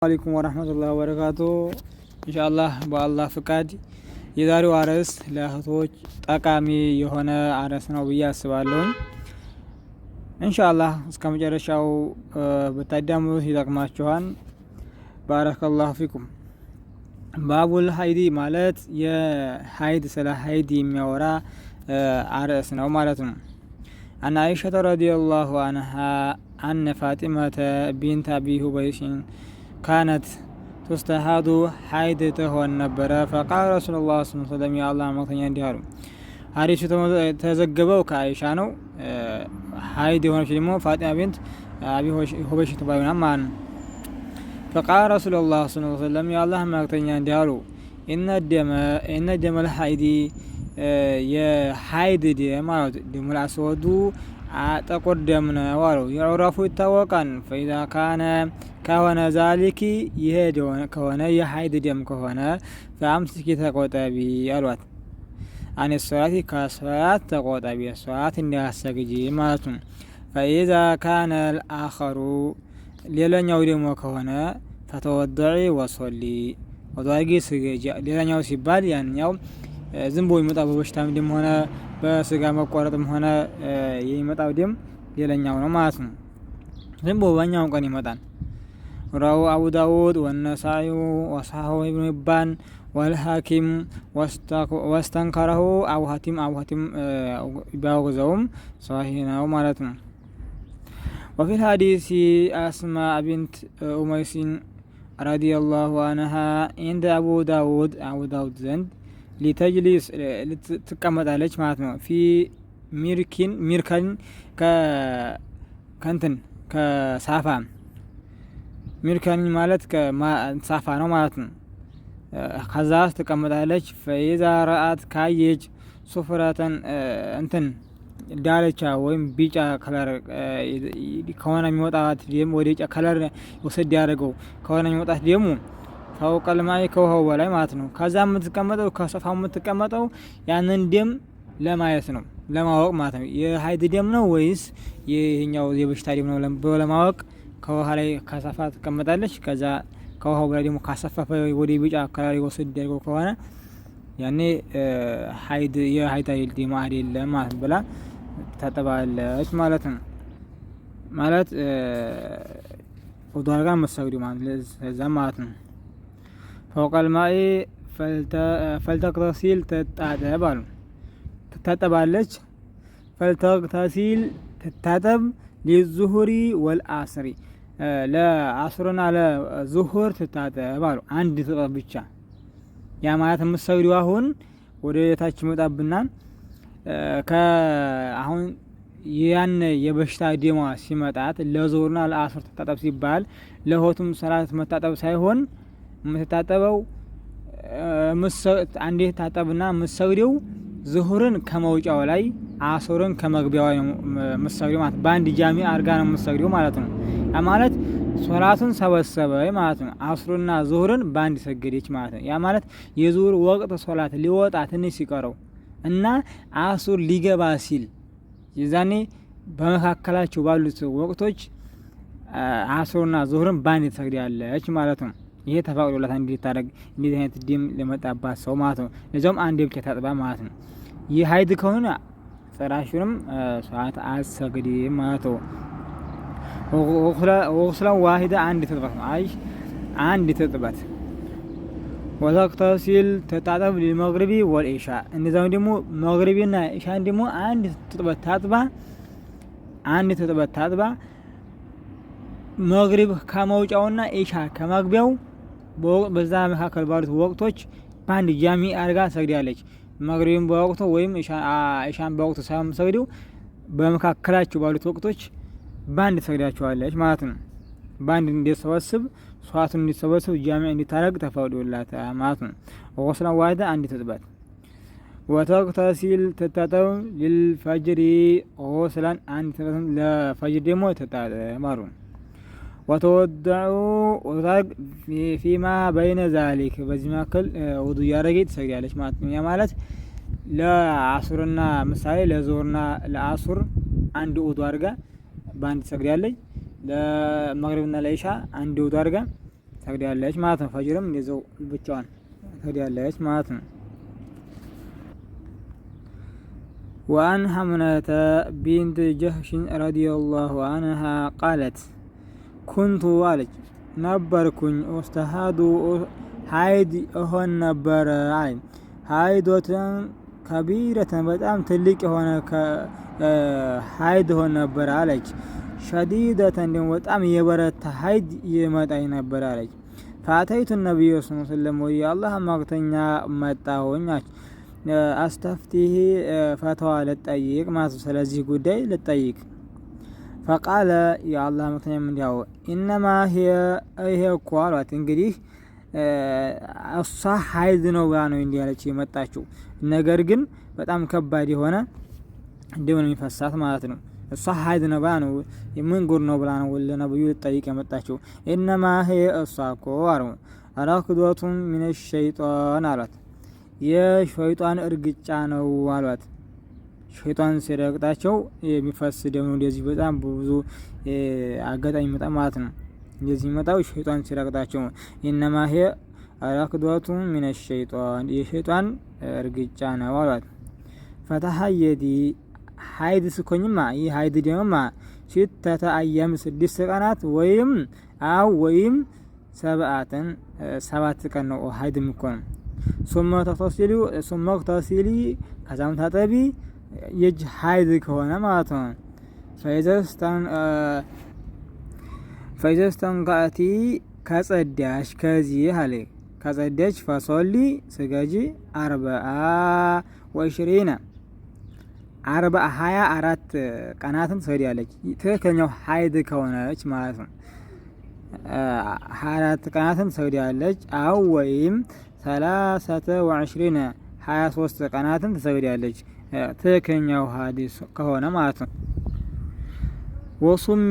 አለይኩም ወራህመቱላሂ ወበረካቱ። ኢንሻአላህ በአላህ ፍቃድ የዛሬው አርዕስት ለእህቶች ጠቃሚ የሆነ አርዕስት ነው ብዬ አስባለሁ። ኢንሻአላህ እስከ መጨረሻው ብታዳምጡት ይጠቅማችኋል። ባረከላሁ ፊኩም። ባቡል ሀይዲ ማለት የሀይድ ስለ ሀይድ የሚያወራ አርዕስት ነው ማለት ነው። አን አይሸተ ረዲየላሁ አንሃ አነ ፋጢመተ ቢንት አቢ ሁበይሽን ካነት ቱስተሃዱ ሀይድ ትሆን ነበረ። ፈቃል ረሱሉላህ ሰለላሁ ዐለይሂ ወሰለም የአላህ መልእክተኛ እንዲህ አሉ። ሀዲሱ የተዘገበው ከአይሻ ነው። ሀይድ የሆነች ደግሞ ፋጢማ ቢንት አቢ ሁበይሽ ትባልና ማለት ነው። ፈቃል ረሱሉላህ ሰለላሁ ዐለይሂ ወሰለም የአላህ መልእክተኛ እንዲህ አሉ። ኢነ ደመል ሀይዲ የሀይድ ደም ማለት ደሙል አስወዱ ጥቁር ደም ነው አሉ። የዑረፉ ይታወቃል። ፈኢዛ ካነ ከሆነ ዛሊኪ ይሄ ከሆነ የሀይድ ደም ከሆነ ፈአምስኪ ተቆጠቢ አሏት። አኔ ሶላቲ ከሶላት ተቆጠቢ ሶላት እንዲያሰግጂ ማለት ነው። ፈኢዛ ካነ አልአኸሩ ሌላኛው ደግሞ ከሆነ ፈተወደዒ ወሶሊ ወዳጊ ስገጂ። ሌላኛው ሲባል ያኛው ዝም ብሎ የሚመጣው በበሽታም ደም ሆነ በስጋ መቆረጥም ሆነ የሚመጣው ደም ሌላኛው ነው ማለት ነው። ዝም ብሎ በኛው ቀን ይመጣል። رواه أبو داود والنسائي وصححه ابن حبان والحاكم واستنكره أبو حاتم باوغزوم صحيح مالتنا. وفي الحديث أسماء بنت أميس رضي الله عنها عند أبو داود زند لتجلس لتقمط عليك مالتنا في ميركن كنتن كسافا ሚርካኒ ማለት ከሳፋ ነው ማለት ነው። ከዛ ተቀመጣለች። ፈኢዛ ረአት ካየች ሱፍራተን እንትን ዳለቻ ወይም ቢጫ ከለር ከሆነ የሚወጣት ደም ወደ ቢጫ ከለር ወሰድ ያደርገው ከሆነ የሚወጣት ደሙ ፈውቀል ማይ ከውሃው በላይ ማለት ነው። ከዛ የምትቀመጠው ከሶፋው የምትቀመጠው ያንን ደም ለማየት ነው ለማወቅ ማለት ነው። የሀይድ ደም ነው ወይስ ይሄኛው የበሽታ ደም ነው ለማወቅ ከውሃ ላይ ካሰፋ ትቀመጣለች። ከዛ ከውሃው ላይ ደግሞ ካሰፋፈ ወደ ቢጫ አካባቢ ወሰድ ያደርገው ከሆነ ያኔ ሀይድ የሀይድ ደም አይደለም ማለት ብላ ታጠባለች ማለት ነው። ማለት ወዷር ጋር መሰግዱ ማለት ለዛ ማለት ነው። ፈውቀል ማኢ ፈልተቅተሲል ተጣጠብ አሉ። ትታጠባለች። ፈልተቅተሲል ትታጠብ ሊዙሁሪ ወልአስሪ ለአስርና ለዙሁር ትታጠብ አሉ። አንድ ትጠብ ብቻ። ያ ማለት የምትሰግዱ አሁን ወደ ታች ይመጣብናል። አሁን ያን የበሽታ ደሟ ሲመጣት ለዙሁርና ለአስር ትታጠብ ሲባል ለሆቱም ሰላት መታጠብ ሳይሆን የምትታጠበው አንዴ ታጠብና የምትሰግደው ዙሁርን ከመውጫው ላይ አስርን ከመግቢያው ነው የምትሰግደው ማለት በአንድ ጃሚ አርጋ ነው የምትሰግደው ማለት ነው። ያ ማለት ሶላቱን ሰበሰበ ማለት ነው። አስሩና ዙሁርን በአንድ ሰገደች ማለት ነው። ያ ማለት የዙሁር ወቅት ሶላት ሊወጣ ትንሽ ሲቀረው እና አሱር ሊገባ ሲል የዛኔ በመካከላቸው ባሉት ወቅቶች አስሩና ዙሁርን በአንድ ትሰግዳለች ማለት ነው። ይሄ ተፈቅዶላት እንዲታረግ እንደዚህ አይነት ደም ለመጣባት ሰው ማለት ነው። ለዛውም አንድ ብቻ ታጥባ ማለት ነው። ይህ ሀይድ ከሆነ ጭራሹንም ሰዓት አሰግድም ማለት ነው። ወግስላን ዋሂዳ አንድ ትጥበት ነው። አንድ ትጥበት ወተቅተሲል ተጣጠብ ለመግሪቢ ወልኢሻ። እንደዛው ደግሞ መግሪቢና ኢሻን ደግሞ አንድ ትጥበት ታጥባ መግሪብ ከመውጫውና ኢሻ ከመግቢያው በዛ መካከል ባሉት ወቅቶች በአንድ ጃሚ አርጋ ሰግዳለች። መግሪብን በወቅቱ ወይም ኢሻን በወቅቱ ሳይሆን ሰግደው በመካከላቸው ባሉት ወቅቶች በአንድ ሰግዳቸዋለች ማለት ነው። በአንድ እንዲሰበስብ ሷቱን እንዲሰበስብ ጃሚ እንዲታረግ ተፈቅዶላት ማለት ነው። ወስላን ዋሂዳ አንድ ትጥበት ወተቅተሲል ተታጠብ ለልፈጅሪ ወስላን አንድ ትጥበት ለፈጅር ደግሞ ተታጠብ ማለት ነው። ወተወደዑ ወታግ ፊማ በይነ ዛሊክ በዚህ መካከል ውዱ ያረገች ትሰግዳለች ማለት ነው። ያ ማለት ለአሱርና ምሳሌ ለዙሁርና ለአሱር አንድ ውዱ አድርጋ በአንድ ትሰግዳለች። ለመግሪብና ለኢሻ አንድ ውዱ አድርጋ ትሰግዳለች ማለት ነው። ፈጅርም እንደዛው ብቻዋን ትሰግዳለች ማለት ነው። وعن حمنة بنت جهش رضي الله عنها قالت كنت والج نبركن استهاد حيد هون نبر عين حيدة كبيرة በጣም ትልቅ የሆነ ሀይድ ሆን ነበር አለች። ሸዲደተን ደግሞ በጣም የበረታ ሀይድ ይመጣኝ ነበር አለች። ፋተይቱ ነብዩ ሰለላሁ ዐለይሂ ወሰለም የአላህ መልእክተኛ መጣሁኝ አስተፍቲሂ ፈተዋ ልጠይቅ ማለት ስለዚህ ጉዳይ ልጠይቅ። ፈቃለ የአላህ መልእክተኛ እንዲያው ኢነማ ይሄ እኮ አሏት እንግዲህ እሷ ሀይድ ነው ብላ ነው እንዲህ ያለች የመጣችው። ነገር ግን በጣም ከባድ የሆነ ደም ነው የሚፈሳት ማለት ነው። እሷ ሀይድ ነው ብላ ነው ምን ጉድ ነው ብላ ነው ለነብዩ ልጠይቅ የመጣችው። ኢነማ እሷ እኮ አራክዶቱም ሚነ ሸይጣን አሏት የሸይጣን እርግጫ ነው አሏት። ሸይጣን ሲረግጣቸው የሚፈስ ደም ነው እንደዚህ በጣም ብዙ አጋጣሚ መጣ ማለት ነው። እንደዚህ መጣው ሸይጣን ሲረግጣቸው ኢነማ አራክዶቱም ሚነ ሸይጣን የሸይጣን እርግጫ ነው አሏት። ፈተሐየዲ ሀይድ ስኮኝማ ይህ ሀይድ ደምማ ሲተተ አያም 6 ቀናት ወይም ሰብአትን 7 ቀን ነው ሀይድ ምኮን ሱመ ተግተሲሊ ከዛም ታጠቢ የእጅ ሀይድ ከሆነ ማለት ነው። ፈይዘስተንቃቲ ከጸዳሽ ከዚህ አለ ከጸዳች ፈሶሊ ስገጂ 24 ቀናትን ትሰግዳለች። ትክክለኛው ሀይድ ከሆነች ማለት ነው 24 ቀናትን ትሰግዳለች። አው ወይም 23 ቀናትን ትሰግዳለች ትክክለኛው ሀዲስ ከሆነ ማለት ነው። ወሱሚ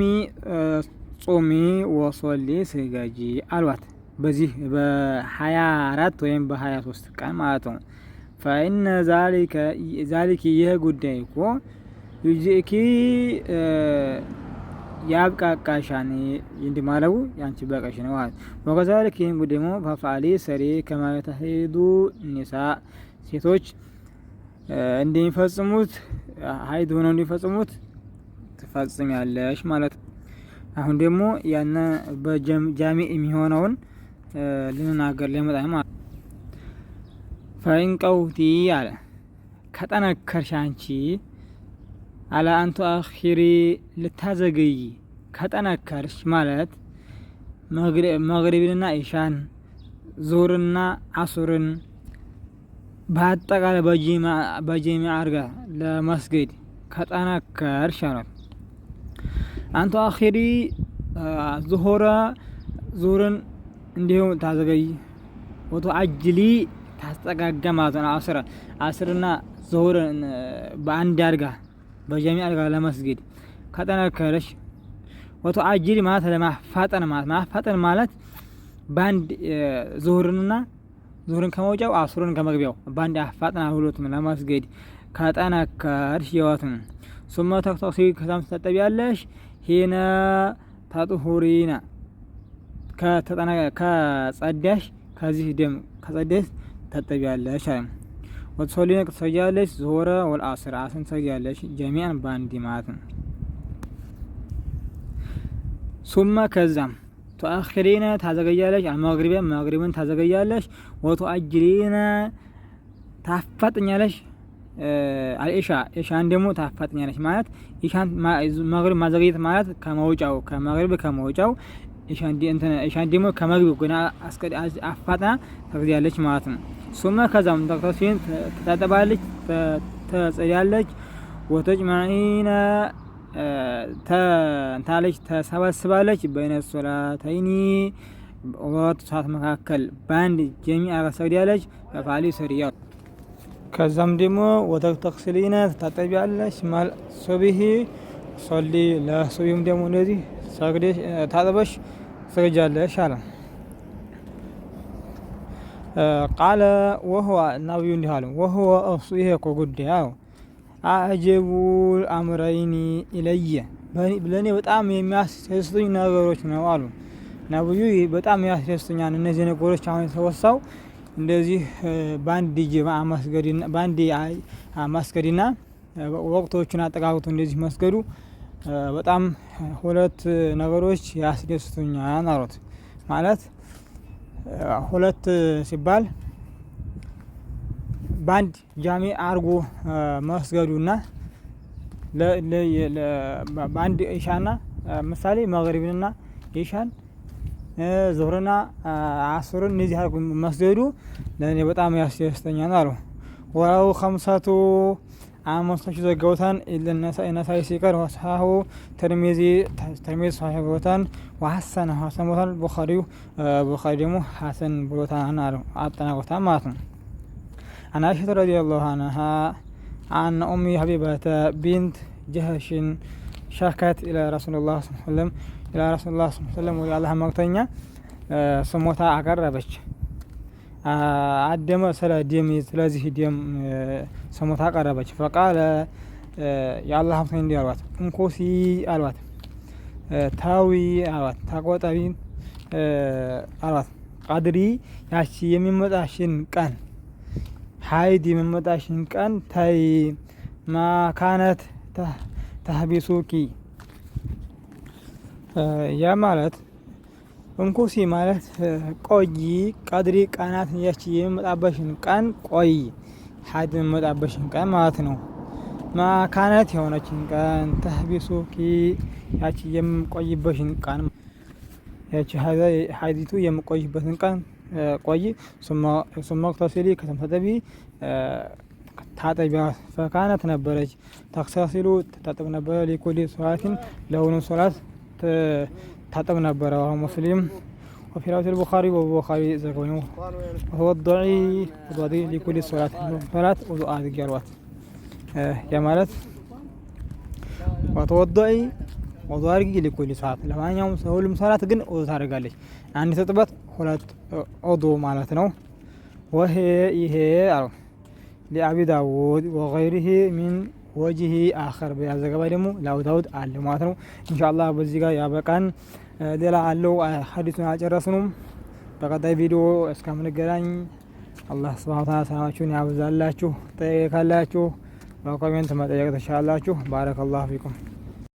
ጾሚ ወሶሊ ስገጂ አሏት በዚህ በ24 ወይም በ23 ቀን ማለት ነው። ፈኢነ ዛሊከ ይህ ጉዳይ እኮ ዩጂኪ ያብቃቃሻን እንዲማለው ያንቺ በቃሽ ነው ማለት ወከዛሊከ ይህን ጉዳይ ደግሞ ፈፋሊ ሰሪ ከማ ተሂዱ ኒሳ ሴቶች እንደሚፈጽሙት ሀይድ ሆነው እንደሚፈጽሙት ትፈጽሚያለሽ ማለት። አሁን ደግሞ ያነ በጃሚዕ የሚሆነውን ልንናገር ለመጣ ማለት ፈኢንቀውቲ አለ ከጠነከርሽ አንቺ አላ አንቱ አኺሪ ልታዘገይ ከጠነከርሽ ማለት መግሪብንና ኢሻን ዙህርና አሱርን በአጠቃላይ በጀሚዕ አርጋ ለመስገድ ከጠነከርሽ አላት። አንቱ አኺሪ ዙሁርን እንዲሁም ታዘገይ ወቶ አጅሊ ታስጠጋጋ ማለት ነው። አስርና ዙሁርን በአንድ አርጋ በጀሚዕ አርጋ ለመስገድ ከጠነከረሽ ወቶ አጅሊ ማለት ለማፋጠን ማለት ማፋጠን ማለት ባንድ ዙሁርን ከመውጫው አስሩን ከመግቢያው ባንድ አፋጥና ሁለቱም ለመስገድ ከጠነከርሽ የዋቱን ሱመ ተክተሲ ከዛም ትታጠቢያለሽ ሂነ ተጥሁሪና ከጸዳሽ ከዚህ ደም ከጸዳሽ ትታጠቢያለሽ አለ። ወትሶሊነ ትሰግጃለሽ ዙሁረ ወልአስር አስርን ትሰግጃለሽ ጀሚዓን ባንዲ ማለት ነው። ሱመ ከዛም ተአኺሪነ ታዘገያለሽ መግሪብን ታዘገያለሽ ወተአጅሪነ ታፋጥኛለሽ ኢሻን ደግሞ ታፋጥኛለሽ ማለት ኢሻን መግሪብ ማዘገየት ማለት ከመግሪብ ከመውጫው ኢሻን ደግሞ ከመግቢው ገና አፋጥና ትሰግዳለች ማለት ነው። ሱመ ከዛም ተክተሲን ትታጠባለች ትጸዳለች ወተጅመዒነ ታለች ተሰባስባለች በይነ ሶላተይኒ በሁለት ሰዓት መካከል በአንድ ጀሚዓ ትሰግዳለች። ፈፋሊ ሰሪያ ከዛም ደግሞ ወተግተሲሊነ ትታጠቢያለሽ ማል ሱብሂ ሶሊ ለሱብሂም ደግሞ እንደዚህ ሰግደሽ ታጥበሽ ትሰግጃለሽ አለ። ቃለ ወህዋ ነብዩ እንዲህ አሉ ወህወ እሱ ይሄ እኮ ጉዳይ አጀቡ አምረይኒ ኢለየ ለእኔ በጣም የሚያስደስቱኝ ነገሮች ነው አሉ። ነብዩ በጣም ያስደስቱኛል እነዚህ ነገሮች አሁን የተወሳው እንደዚህ ባንዲ ጀማዓ መስገድና ወቅቶቹን አጠቃቅቶ እንደዚህ መስገዱ በጣም ሁለት ነገሮች ያስደስቱኛል አሉት። ማለት ሁለት ሲባል ባንድ ጃሚ አርጎ መስገዱና ባንድ ኢሻና ምሳሌ መግሪብንና ኢሻን ዙህርና አስርን እንደዚህ አርጎ መስገዱ ለኔ በጣም ያስደስተኛል አሉ። ወራው ኸምሰቱ አምስቶች ዘገውታን ኢለነሳይ ሲቀር ወሰሐሁ ተርሚዚ ሰሒቦታን ወሐሰነ ቦታን ቡኻሪ ደግሞ ሐሰን ብሎታን አሉ አጠናቆታን ማለት ነው። عن عائشة رضي الله عنها عن أم حبيبة بنت جهش شكت إلى رسول الله صلى الله عليه وسلم وإلى الله مقتنيا سموتا أقربش عدم سلا ديم سلازه ديم سموتا أقربش فقال يا الله مقتنيا دي ألوات انكوسي ألوات تاوي ألوات تاقوت أبين ألوات قدري ياشي يمين متاشين كان حايدي من متاشين كان تاي ما كانت تحبسوكي يا مالت እንኩሲ ማለት ቆይ ቀድሪ ቀናት ያቺ የመጣበሽን ቀን ቆይ ሐድ የመጣበሽን ቀን ማለት ነው። ማካነት የሆነችን ቀን ተህቢሱኪ ያቺ የምቆይበሽን ቀን ያቺ ሐዲቱ የምቆይበትን ቀን ቆይ ሱመክተሲሊ ከተምተጠቢ ታጠቢያ ፈካነት ነበረች ተክሰሲሉ ተጠብ ነበረ ሊኩሊ ሶላትን ለሁሉ ሶላት ታጠብ ነበረ። ሙስሊም وفي رواية البخاري والبخاري زكوني وضعي لكل صلاة وضوء الجروات يا مالت وتوضعي وضوء لكل صلاة لما يوم سهول صلاة جن وضوء تارجالش عندي تطبط خلات وضوء مالتنا وهي لأبي داود وغيره من وجه آخر بهذا قبلهم لا داود على ماتنو إن شاء الله بزيجا يا بكان ሌላ አለው ሐዲሱን አጨረስንም። በቀጣይ ቪዲዮ እስከምንገናኝ አላህ ሱብሓነሁ ወተዓላ ሰላማችሁን ያብዛላችሁ። ጠይቃላችሁ በኮሜንት መጠየቅ ትችላላችሁ። ባረከላሁ ፊኩም።